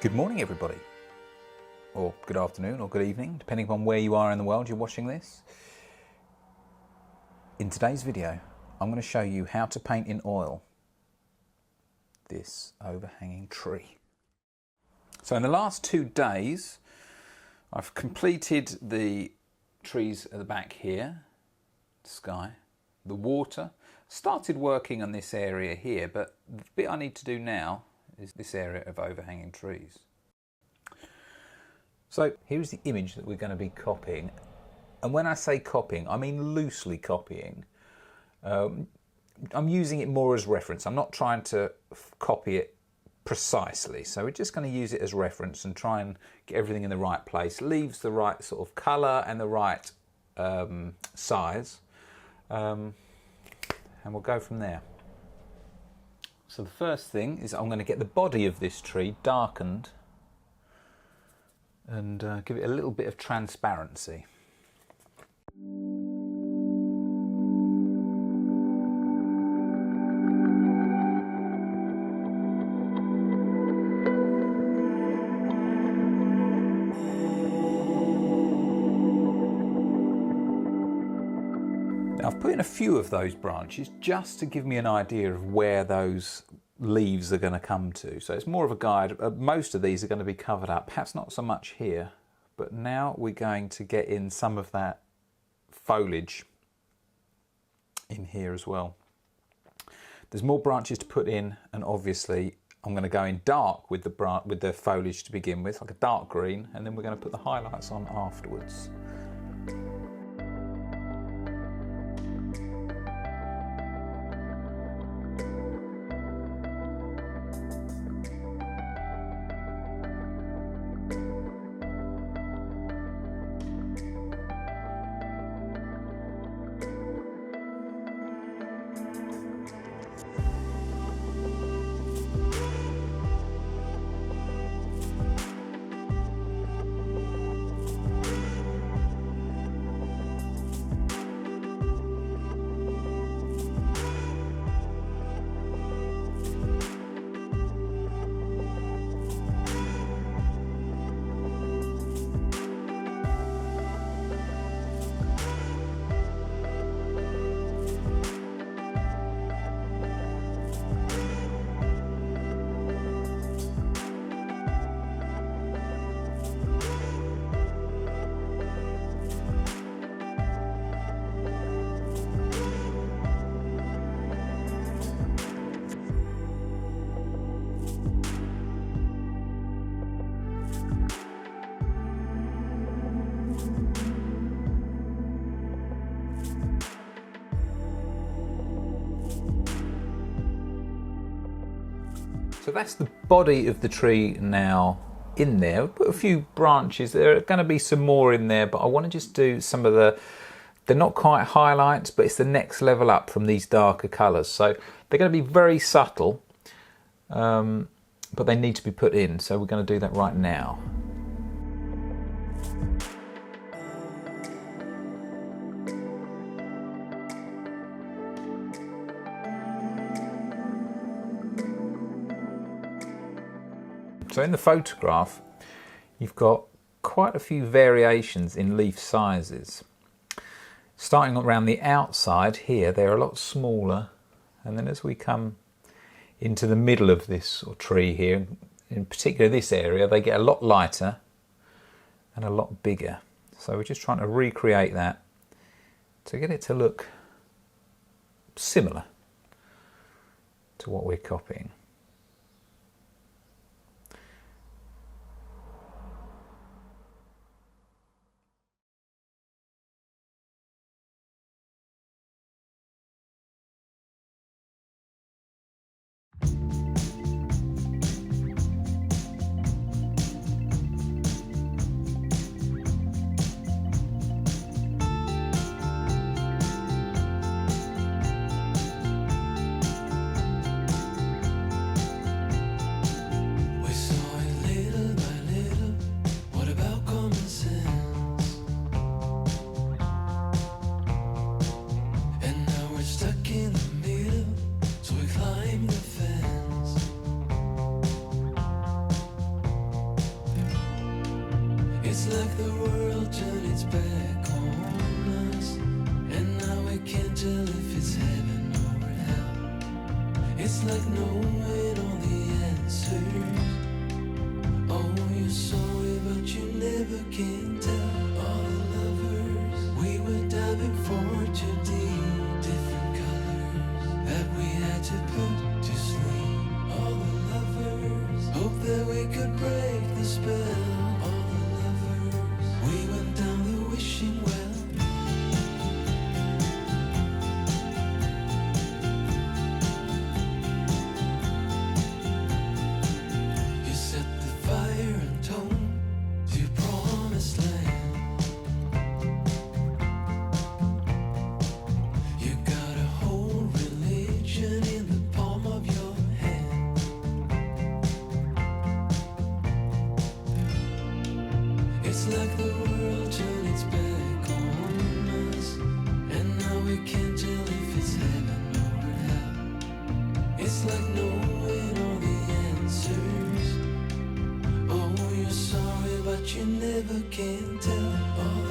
Good morning, everybody, or good afternoon, or good evening, depending upon where you are in the world you're watching this. In today's video, I'm going to show you how to paint in oil this overhanging tree. So in the last 2 days, I've completed the trees at the back here, the sky, the water. Started working on this area here, but the bit I need to do now is this area of overhanging trees. So here's the image that we're going to be copying. And when I say copying, I mean loosely copying. I'm using it more as reference. I'm not trying to copy it precisely. So we're just going to use it as reference and try and get everything in the right place. Leaves the right sort of colour and the right size. And we'll go from there. So the first thing is I'm going to get the body of this tree darkened and give it a little bit of transparency. Now I've put in a few of those branches just to give me an idea of where those leaves are going to come to. So it's more of a guide. Most of these are going to be covered up, perhaps not so much here, but now we're going to get in some of that foliage in here as well. There's more branches to put in, and obviously I'm going to go in dark with the foliage to begin with, like a dark green, and then we're going to put the highlights on afterwards. So that's the body of the tree now in there. We'll put a few branches. There are going to be some more in there, but I want to just do some of they're not quite highlights, but it's the next level up from these darker colours. So they're going to be very subtle, but they need to be put in. So we're going to do that right now. So in the photograph, you've got quite a few variations in leaf sizes. Starting around the outside here, they're a lot smaller. And then as we come into the middle of this sort of tree here, in particular this area, they get a lot lighter and a lot bigger. So we're just trying to recreate that to get it to look similar to what we're copying. It's like knowing all the answers. Oh, you're sorry, but you never can tell. All the lovers we were diving for today, different colors that we had to put to sleep. All the lovers hope that we could break the spell. All the lovers we went down the wishing well. You set the fire and tone to promised land. You got a whole religion in the palm of your hand. It's like the world turned its back on us, and now we can't tell if it's heaven or hell. It's like knowing all the answers. Oh, you're sorry, but you never can tell.